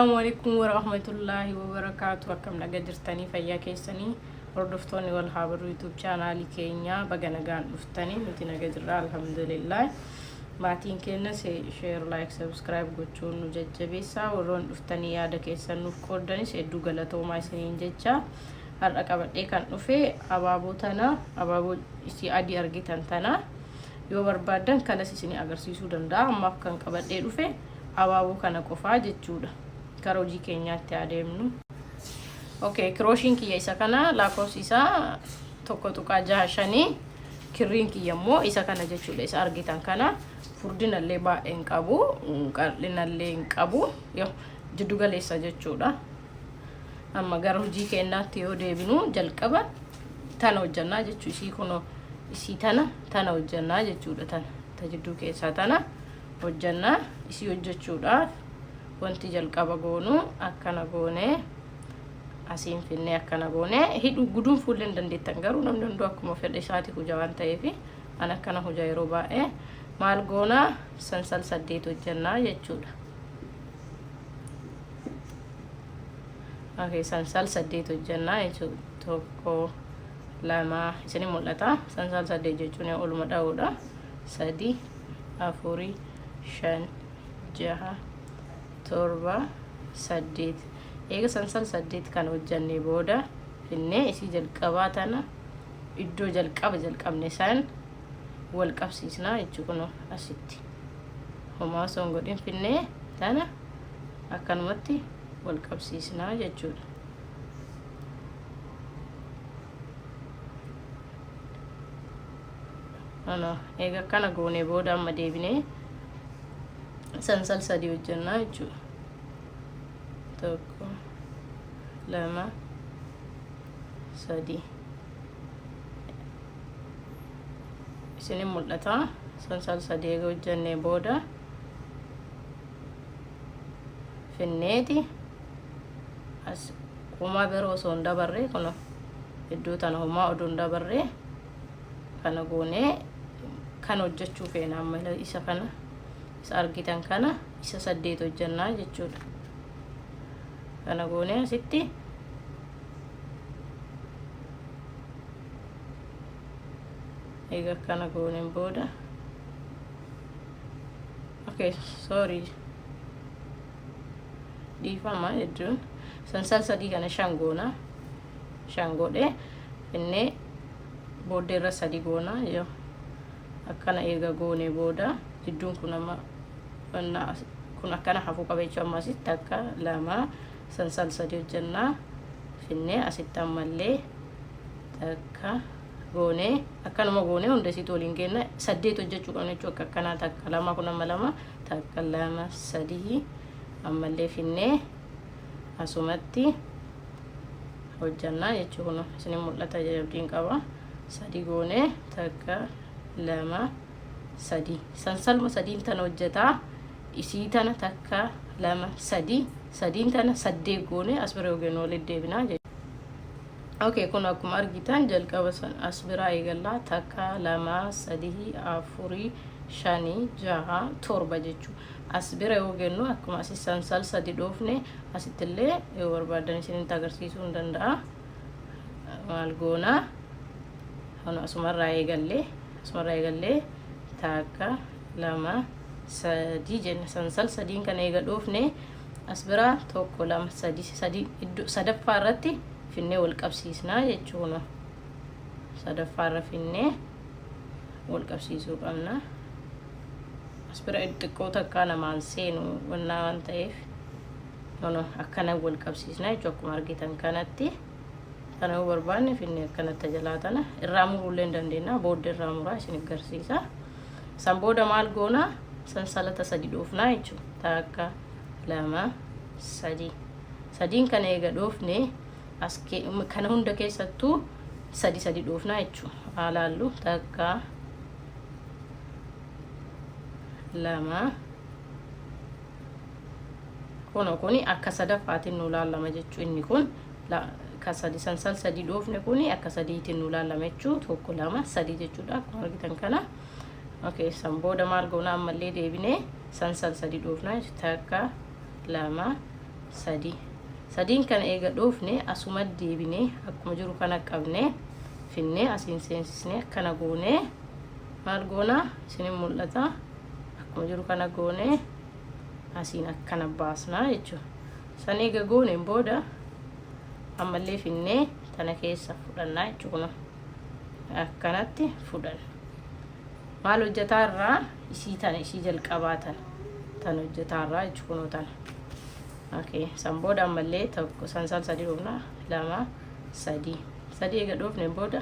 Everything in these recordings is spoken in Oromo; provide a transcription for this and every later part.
Assalamu alaikum warahmatullahi wabarakatuh. Akkam nagaa jirtanii fayyaa keessanii hordoftoonni wal habaruu YouTube chaanaalii keenya baga nagaan dhuftanii nuti nagaa jirra alhamdulillah. Maatiin keenya share like subscribe gochuun nu jajjabeessaa. Warroon dhuftanii yaada keessan nuuf qoodanis hedduu galatoomaa isiniin jecha. Har'a qabadhee kan dhufe abaaboo tana abaaboo isii adii argitan tana yoo barbaadan kanas isinii agarsiisuu danda'a. Ammaaf kan qabadhee dhufe abaaboo kana qofaa jechuudha. Gara hojii keenyaatti adeemnu. Okay, kirooshiin kiyya isa kana lakkoofsi isaa 1.65 kirriin kiyya immoo isa kana jechuudha. Isa argitan kana furdinallee baay'ee hin qabu, qal'inallee hin qabu, yoo jiddu galeessa jechuudha. Amma gara hojii keenyaatti yoo deebinu jalqaba tana hojjannaa jechuudha. Isii kun isii tana hojjannaa jechuudha. Tana jidduu keessaa tana hojjannaa. Isii hojjechuudhaaf wanti jalqaba goonu akkana goonee asiin finnee akkana goonee hidhu guduun fuullee hin dandeettan garuu namni hunduu akkuma fedha isaati hojaa waan ta'eef an akkana hojaa yeroo baay'ee maal goona sansal 8 hojjannaa jechuudha. Okay, sansal 8 hojjannaa jechuudha. 1 2 isin mul'ata. Sansal 8 jechuun oluma dha'uudha. 3 4 5 6 7 8 eega sansal 8 kan hojjannee booda finnee isii jalqabaa tana iddoo jalqabne san wal qabsiisnaa jechuudha. Asitti homaa osoo hin godhin finnee tana akkanumatti wal qabsiisnaa jechuudha. Eega kana goonee booda amma deebinee sansal 3 hojjannaa jechuudha. 1 2 3 isin mul'ata. Sansal 3 eega hojjannee booda finneeti as homaa biroo osoo hin dabarre kun iddoo tana homaa odoo hin dabarre kana goonee kan hojjechuu feena. Amma isa kana isa argitan kana isa 8 hojjannaa jechuudha. Kana goonee asitti eega kana gooneen booda okay sorry dhiifama jedhuun sansal 3 kana 5 goona 5 godhee finnee booddeerra 3 goona yoo akkana eega goonee booda jidduun kun amma kun akkana hafuu qaba jechuudha. Amma asitti akka 2 sansal 3 hojjannaa finnee asitti ammallee takka goonee akkanuma goonee hunda isiitu waliin kenna 8 hojjechuu qabna jechuudha. Akka akkanaa takka 2 kun amma 2 takka 2 3 ammallee finnee asumatti hojjannaa jechuudha. Isin mul'ata jabdiin qaba. 3 goonee takka 2 3 sansalma 3 tana hojjetaa isii tana takka 2 3 3 tana 8 goonee as bira yookiin walitti deebinaa jechuudha. Okay, kun akkuma argitan jalqaba as bira eegallaa takka 2 3 4 5 6 7 jechuudha. As bira yoo gennu akkuma asi sansal 3 dhoofne asittillee yoo barbaadan isinitti agarsiisuu hin danda'a. Maal goona asumarraa eegallee takka 2 3 jenna. Sansal 3 kana eega dhoofne as bira 1 2 3 iddoo sadaffaa irratti finnee wal qabsiisnaa jechuudha. Sadaffaa irra finnee wal qabsiisuu qabna. As bira xiqqoo takka namaan seenu waan ta'eef akkana wal qabsiisnaa jechuudha. Akkuma argitan kanatti kana yoo barbaanne finnee akkanatti jalaa tana irraa muruullee hin dandeenya. Booda irraa muraa isin agarsiisa. San booda maal goona sansalata 3 dhoofnaa jechuudha. Takka 2 3 3 kana eega dhoofne kana hunda keessattuu 3 dhoofnaa jechuudha. Haalaallu takka 2 kuni akka sadaffaatiin nu laalama jechuudha. Inni kun ka 3 sansal 3 dhoofne kuni akka 3tiin nu laalama jechuudha. 1 2 3 jechuudha. Akkuma argitan kana okay, san booda maal goona ammallee deebinee sansal 3 dhoofnaa jechuudha. Takka 2 sadii. Sadiin kana eega dhoofne asuma deebinee akkuma jiru kana qabne finnee asiin seensisnee akkana goonee maal goona isinin mul'ata akkuma jiru kana goonee asiin akkana baasnaa jechuudha. San eega gooneen booda ammallee finnee tana keessa fudhannaa jechuudha. Akkanatti fudhanna. Maal hojjetaarraa isii tana isii jalqabaatan tan hojjetaarraa jechuudha tana. Okay, san booda ammallee tokko sansal sadii dhoofna 2 3 sadii eega dhoofne booda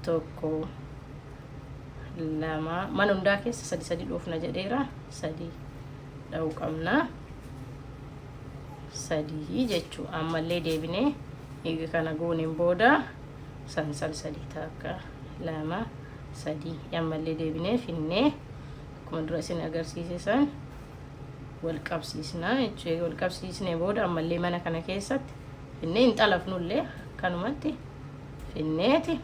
tokko 2 mana hundaa keessa sadii dhoofna jedheera sadii dha'uu qabna sadii jechuu. Ammallee deebinee eega kana gooneen booda sansal sadii takka 2 sadii ammallee deebinee finnee akkuma dura isin agarsiise san wal qabsiisnaa jechuudha. Wal qabsiisnee booda ammallee mana kana keessatti finnee hin xalafnullee kanumatti finneeti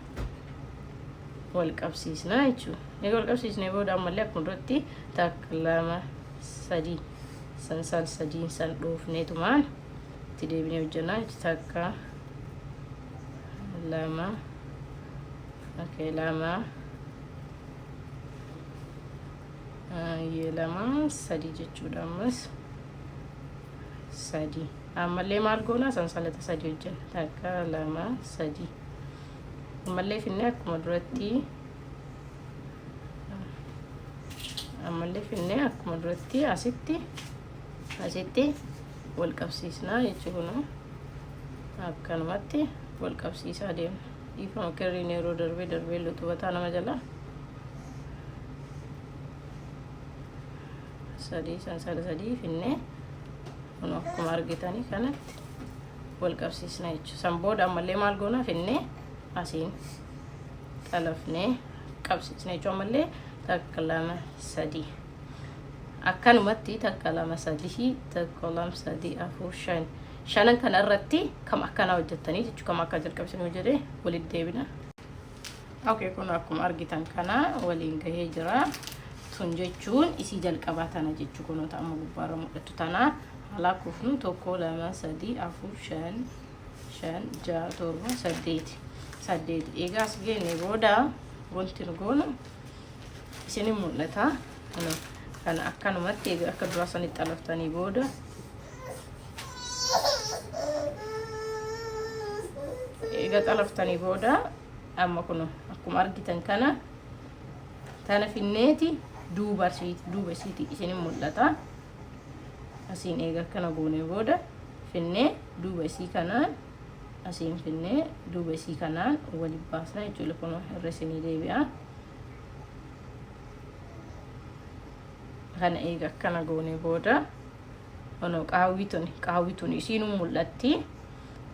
wal qabsiisnaa jechuudha. Egaa wal qabsiisnee booda ammallee akkuma duratti takka 2 3 sansal sadiin san dhoofneetumaan itti deebinee hojjannaa jechuudha. Takka 2 okay 2 lama sadii jechuudha. Ammas sadii ammallee maal goona sansalata sadii hojjenna. Takka 2 sadii ammallee finnee akkuma duratti asitti wal qabsiisnaa jechuudha. Akkanumatti wal qabsiisaa deemna. Dhiifama kirriin yeroo darbee luxubataa nama jala sadii sansala sadii finnee kun akkuma argitanii kanatti wal qabsiisna jechuudha. San booda ammallee maal goona finnee asiin xalafnee qabsiisna jechuudha. Ammallee takka 2 sadii akkanumatti takka 2 sadii takka 2 sadii 4 5 shanan kana irratti kam akkana hojjettanii jechuudha. Kam akka jalqabsinu jedhee walitti deebina. Okay, kun akkuma argitan kana waliin gahee jira. Tun jechuun isii jalqabaa tana jechuu kunuuta amma gubbaarra mul'atu tana haala kufnu 1 2 3 4 5 6 7 8 egaa as geenne booda wanti nu goonu isin mul'ata. Kana akkanumatti egaa akka dura sanitti xalaftanii booda egaa xalaftanii booda amma kun akkuma argitan kana tana finneeti duuba isiiti isin mul'ata. Asiin eega kana goone booda finnee duuba isii kanaan asiin finnee duuba isii kanaan waliin baasna jechuudha. Kun irra isinii deebi'a. Kana eega kana goone booda ono qaawwituun isiin mul'atti.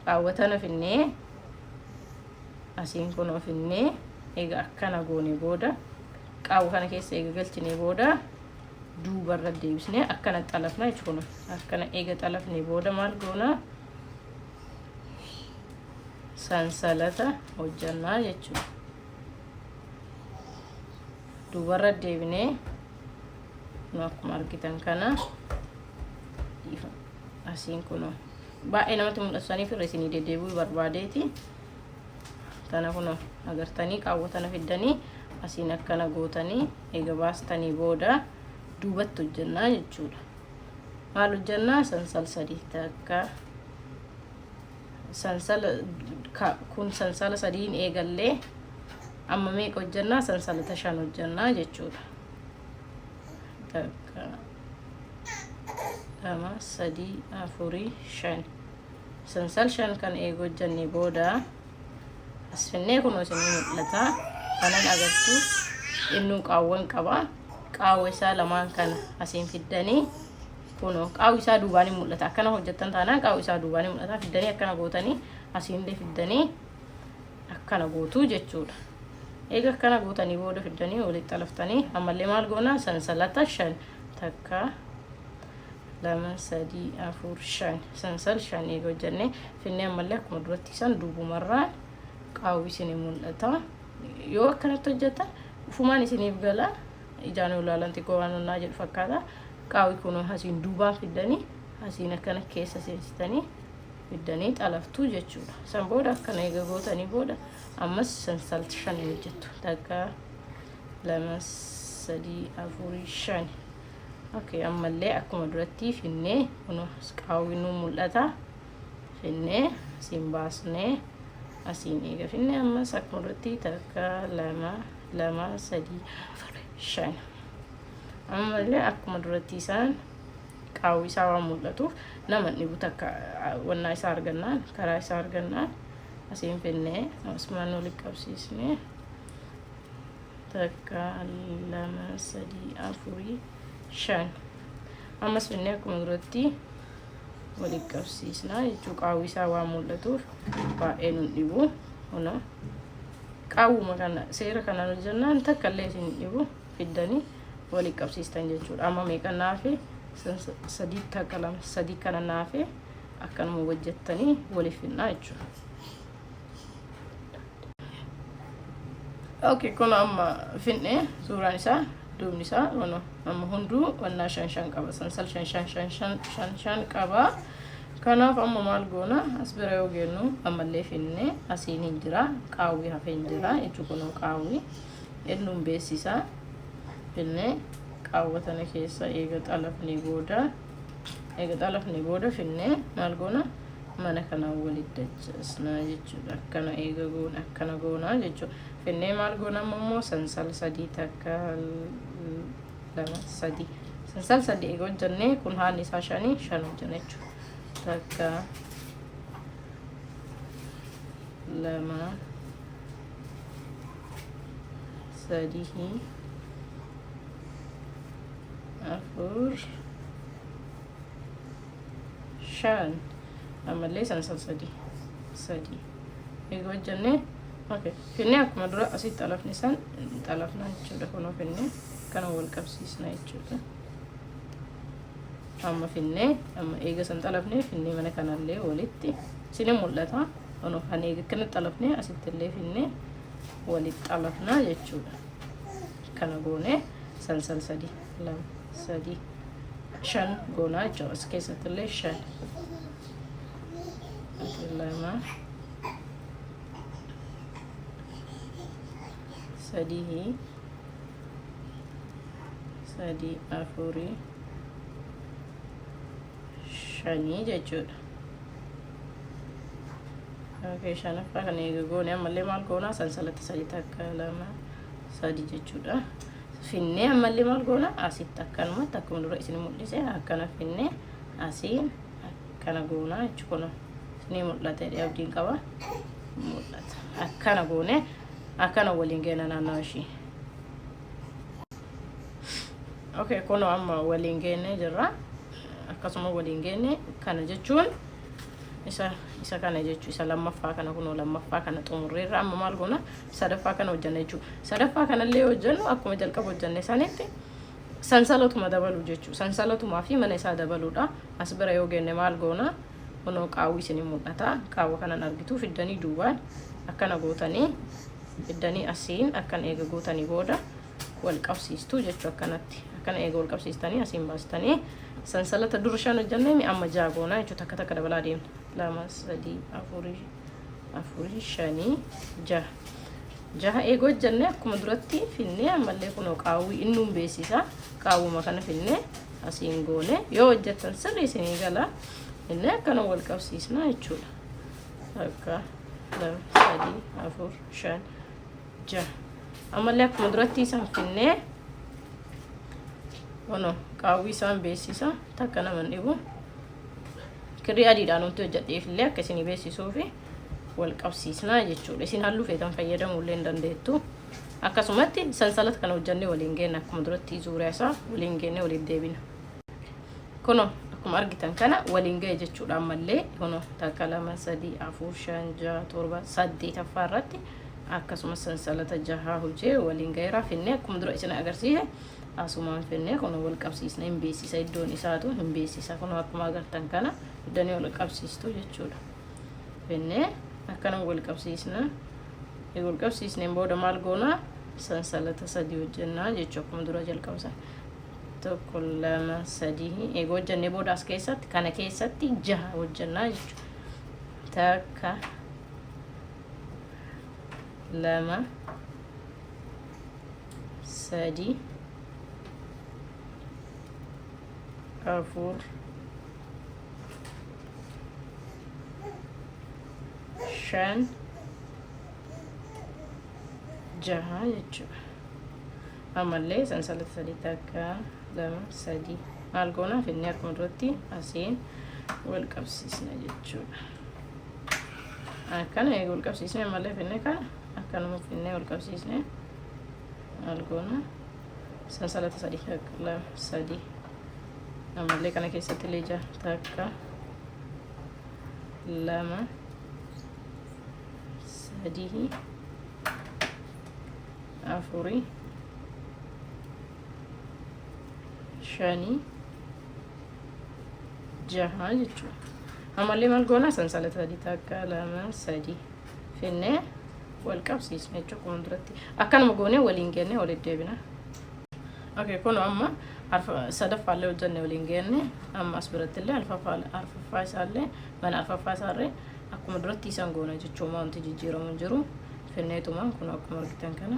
Qaawwatana finnee asiin kun finnee eega akkana goone booda qaawwa kana keessa eega galchine booda duubarra deebisnee akkana xalafna jechuudha. Akkana eega xalafne booda maal goona sansalata hojjannaa jechuudha. Duubarra deebinee akkuma argitan kana asiin kun baay'ee namatti mul'ataniif irra isinii deddeebi'uu barbaadeeti. Tana kun agartanii qaawwatana fiddanii asiin akkana gootanii eega baastanii booda duubatti hojjannaa jechuudha. Maal hojjannaa sansal sadii takka sansala sadiin eegallee amma meeqa hojjannaa sansalata 5 hojjannaa jechuudha. Takka 2 3 4 5 sansal 5 kan eega hojjannee booda as finnee kun isin mul'ata. Kanan agartu innu qaawwan qaba. Qaawwa isaa lamaan kana asiin fiddanii kun qaawwi isaa duubaan mul'ata. Akkana hojjettan taanaan qaawwi isaa duubaan mul'ata. Fiddanii akkana gootanii asiin fiddanii akkana gootu jechuudha. Eega akkana gootanii booda fiddanii walitti xalaftanii ammallee maal goona sansalata 5 takka 2 3 4 5 sansal 5 eega hojjannee finnee ammallee akkuma duratti san duubumarraa qaawwi isin mul'ata. Yoo akkanatti hojjetan ufumaan isiniif gala. Ijaan ulaalanti goonannaa jedhu fakkaata. Qaawwi kun asiin duubaan fiddanii asiin akkana keessa seensitanii fiddanii xalaftuu jechuudha. San booda akkana eega gootanii booda ammas sansalti 5 hojjettu. Takka 2 3 4 5. Okay, ammallee akkuma duratti finnee kuno qaawwiin nu mul'ata. Finnee asiin baasnee asiin eega finnee ammas akkuma duratti takka 2 2 3 4 5. Ammallee akkuma duratti isaan qaawwi isaa waan mul'atuuf nama dhibu takka wannaa isaa argannaan karaa isaa argannaan asiin finnee asumaan walitti qabsiisnee takka 2 3 4 5. Ammas finnee akkuma duratti walitti qabsiisnaa jechuu qaawwi isaa waan mul'atuuf baay'ee nu dhibu. Kuno qaawwuma kana seera kanaan hojjannaan takka illee isin dhibu fiddanii walitti qabsiistan jechuudha. Amma meeqa naafe sadii takka 2 sadii kana naafe akkanuma hojjettanii waliif finnaa jechuudha. Okay, kun amma finne suuraan isaa duubni isaa amma hunduu wannaa 5 qaba. Sansal 5 qaba. Kanaaf amma maal goona as bira yoo geennu ammallee finne asiin hin jira qaawwi hafe hin jira jechuudha. Kun qaawwi ennuun beeksisaa finne qaawwatana keessa eega xalafnee booda finne maal goona mana kana walitti dachasnaa jechuudha. Akkana eega goona akkana goona jechuudha. Finne maal goona ammoo sansal 3 takka 2 3 sansal 3 eega hojjannee kun haanni isaa 5 hojjanna jechuudha. Takka 2 3 4 5. Ammallee sansal 3 eega hojjannee okay finne akkuma dura asitti xalafni san xalafnaa jechuudha. Kunoo finne kana wal qabsiisna jechuudha. Amma finne amma eega san xalafnee finne mana kanallee walitti isin mul'ata. Kunoo kan eega kana xalafnee asitti illee finne walitti xalafnaa jechuudha. Kana goone sansal 3 2 3 5 goona jechuudha. As keessatti illee 5 2 3 4 5 jechuudha. Okay, 5 kan eega goone ammallee maal goona sansalatti 3 takka 2 3 jechuudha. Finne ammallee maal goona asitti akkanumatti akkuma dura isin mul'ise akkana finne asiin akkana goona jechuudha. Isin mul'ata abdiin qaba mul'ata. Akkana goone akkana waliin geena naannoo ishii. Okay, kuno amma waliin geenne jirra. Akkasuma waliin geenne kana jechuun isa kana jechuun isa lammaffaa kana kuno lammaffaa kana xumurreerra. Amma maal goona sadaffaa kana hojjanna jechuudha. Sadaffaa kanallee hojjannu akkuma jalqaba hojjanne sanitti sansalatuma dabalu jechuudha. Sansalatumaa fi mana isaa dabaluudha. As bira yoo geenne maal goona kuno qaawwi isin mul'ata. Qaawwa kanan argitu fiddanii duubaan akkana gootanii fiddanii asiin akkan eega gootanii booda wal qabsiistu jechuudha. Akkanatti akkana eega wal qabsiistanii asiin baastanii sansalata dura 5 hojjannee mi amma 6 goona jechuudha. Takka takka dabalaa deemna. 2 3 4 5 6 eega hojjannee akkuma duratti finne ammallee kunoo qaawwi innuun beeksisa. Qaawwuma kana finne asiin goone yoo hojjettan sirrii isinii gala. Finne akkana wal qabsiisna jechuudha. Takka 2 3 4 5 6 ammallee akkuma duratti isaan finne qaawwi isaan beeksisa. Takka nama dhibu kirrii adiidhaan wanti hojjedheef illee akka isin beeksisuu fi wal qabsiisna jechuudha. Isin halluu feetan fayyadamuu illee dandeettu. Akkasumatti sansalata kana hojjannee waliin geenne akkuma duratti zuuriyaa isaa waliin geenne waliin deebina. Kuno akkuma argitan kana waliin ga'e jechuudha. Ammallee kuno takka 2 3 4 5 6 7 8 affaarratti akkasumas sansalata 6 hojjee waliin ga'eera. Finne akkuma dura isin agarsiise asumaan finne kuno wal qabsiisna. Hin beeksisa iddoon isaatu hin beeksisa. Kuno akkuma agartan kana iddoo wal qabsiistu jechuudha. Finne akkana wal qabsiisna. Wal qabsiisneen booda maal goona sansalata 3 hojjannaa jechuudha. Akkuma dura jalqabsan tokko lama sadii eega hojjannee booda as keessatti kana keessatti 6 hojjannaa jechuudha. Takka lama sadii afur shan jaha jechuudha. Ammallee sansalata sadii takka lama sadii maal goona finnee akkuma duratti asiin wal qabsiisna jechuudha. Akkana wal qabsiisne ammallee finnee kana akkanuma finnee wal qabsiisne maal goona sansalata sadii takka lama sadii ammallee kana keessatti illee takka lama sadii afuri shani jaha jechuudha. Ammallee maal goona sansalata sadii takka lama sadii finnee wal qabsiisne jechuudha. Kun duratti akkanuma goonee waliin geenne walitti deebina. Okay, kun amma sadaffaallee hojjannee waliin geenne amma as birattillee arfaffaa isaallee mana arfaffaa isaarree akkuma duratti isaan goona jechuudha. Wanti jijjiiramu hin jiru. Finneetumaan kun akkuma argitan kana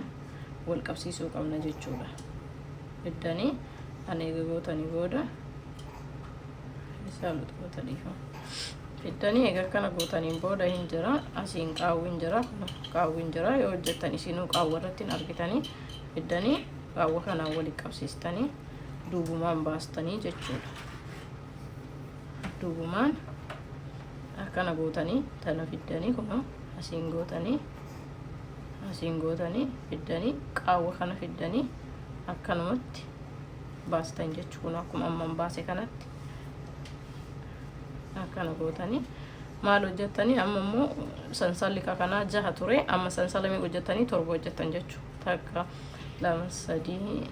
wal qabsiisuu qabna jechuudha. Fiddanii ani gootanii booda isaan gootaniifa. Fiddanii egaa kana gootaniin booda hin jira asiin qaawwiin jira qaawwiin jira yoo hojjettan isinuu qaawwa irratti argitanii fiddanii qaawwa kanaan walitti qabsiistanii duubumaan baastanii jechuudha. Duubumaan akkana gootanii tana fiddanii kun asiin gootanii fiddanii qaawwa kana fiddanii akkanumatti baastan jechuudha. Akkuma amman baase kanatti akkana gootanii maal hojjettanii amma immoo sansalli kanaa 6 ture amma sansalamii hojjettanii 7 hojjettan jechuudha. Takka lama sadii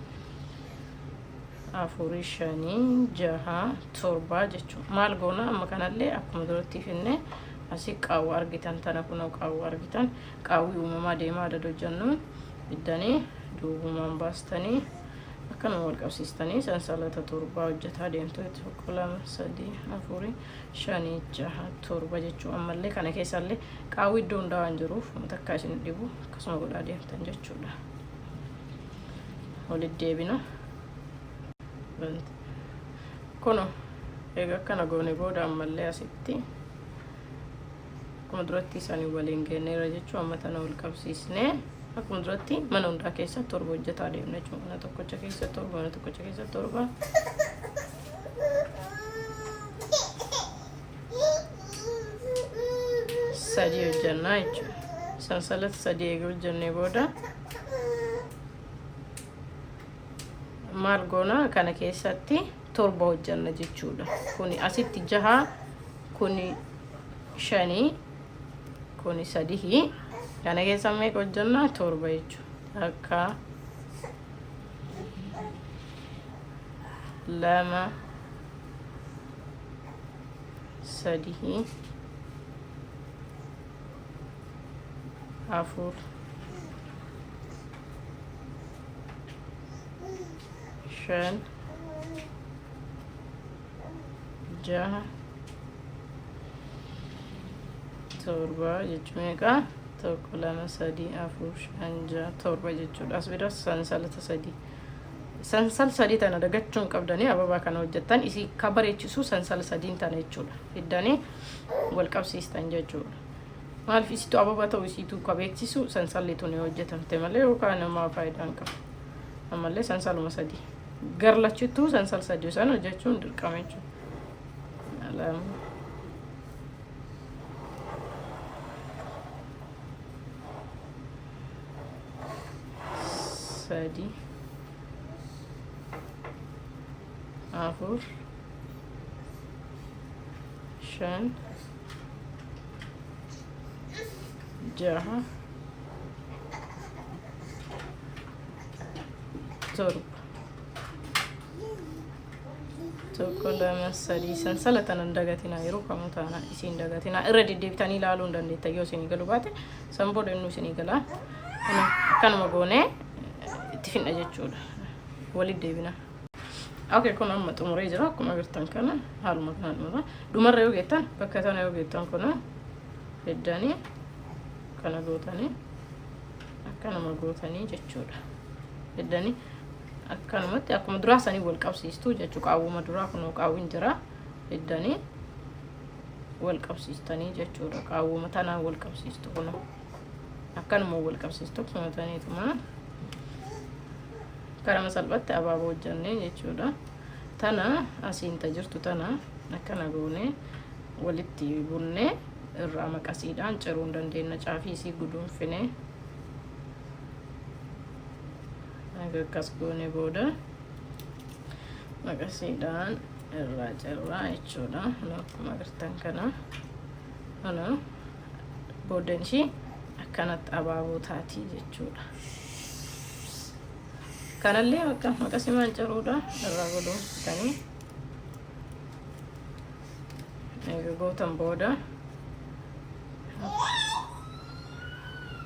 afuri shanii jaha torba jechuudha. Maal goona amma kanallee akkuma duratti finnee asii qaawwa argitan tana kun qaawwa argitan qaawwi uumamaa deemaa adda hojjennu fiddanii duubumaan baastanii akkanuma wal qabsiistanii sansalata 7 hojjetaa deemtu tokko lama sadii afuri shanii jaha torba jechuudha. Ammallee kana keessallee qaawwi iddoo hundaa waan jiruuf takka isin dhibu akkasuma godhaa deemtan jechuudha. Walitti deebina. Kun egaa akkana goone booda ammallee asitti akkuma duratti isaanii waliin geenneera jechuudha. Amma tana wal qabsiisnee akkuma duratti mana hundaa keessa 7 hojjetaa deemna jechuudha. Mana tokkocha keessa 7 mana tokkocha keessa 7 sadii hojjannaa jechuudha. Sansalata sadii eega hojjannee booda maal goona kana keessatti 7 hojjanna jechuudha. Kuni asitti 6 kuni 5 kuni 3 kana keessa meeqa hojjanna 7 jechuudha. Akka lama sadii afur shan jaha torba jechuun meeqa tokko lama sadii afur shan jaha torba jechuudha. As bira sansalata sadii sansal sadii tana dagachuun qabdanii ababaa kana hojjettan isii kabareechisu sansal sadiin tana jechuudha. Fiddanii wal qabsiistan jechuudha. Maaliif isitu ababaa ta'u isitu kabeeksisu sansallitu ni hojjetamte malee yookaan namaa faayidaan qaba. Ammallee sansaluma sadii garlachittuu sansal sadii sana hojjechuun dirqama jechuudha. Sadii afur shan jaha torba tokko lama sadii sansalatan hin dagatinaa yeroo kamuu taana isin dagatinaa irra deddeebitanii ilaaluu hin dandeetta yoo isin galu baate san booda inni isin galaa akkanuma goonee itti finna jechuudha. Walitti deebina. Okay, kun amma xumuree jira akkuma agartan kana haaluma kanaan dhumarra yoo geettan bakka tana yoo geettan kun heddanii kana gootanii akkanuma gootanii jechuudha. Heddanii akkanumatti akkuma duraa sanii wal qabsiistu jechuu qaawwuma duraa kun qaawwiin jira. Heddanii wal qabsiistanii jechuudha. Qaawwuma tanaan wal qabsiistu kun akkanuma wal qabsiistu kumataniituma karama salphatti abaaboo hojjannee jechuudha. Tana asiin tajirtu tana akkana goone walitti bunnee irraa maqasiidhaan ciruu dandeenya. Caafii isii guduunfine akkas goone booda maqasiidhaan irraa cirraa jechuudha. Akkuma agartan kana booddeen ishii akkanatti abaaboo taati jechuudha. Kanallee akka maqasimaan ciruudha irraa goduunfitanii gootan booda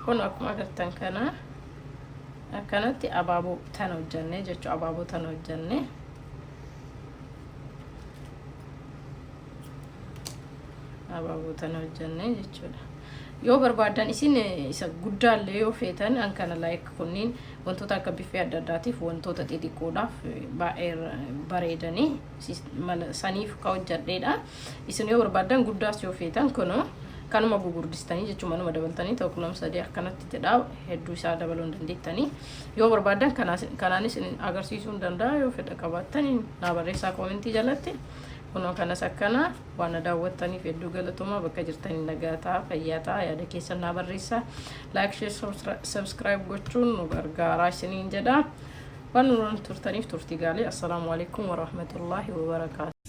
kun akkuma agartan kana akkanatti abaaboo tana hojjannee jechuudha. Abaaboo tana hojjannee jechuudha. Yoo barbaadan isin isa guddaallee yoo feetan an kana like kunniin wantoota akka biffee adda addaatiif wantoota xixiqqoodhaaf baay'ee bareedanii saniif ka hojjadheedha. Isin yoo barbaadan guddaas yoo feetan kuno kanuma gugurdistanii jechuun manuma dabaltanii tokko lama sadii akkanatti jedhaa hedduu isaa dabaluu dandeettanii. Yoo barbaadan kanaanis agarsiisuu danda'a. Yoo fedha qabaattan naa barreessaa koomentii jalatti. Kuno kanas akkana waan daawwattaniif hedduu galatooma. Bakka jirtanii nagaa ta'a, fayyaa ta'a. Yaada keessan naa barreessaa. Like, share, subscribe gochuun nu gargaaraa isiniin jedha. Waan nuun turtaniif turtii gaarii. Assalaamu alaikum wa rahmatullahi wa barakaatuh.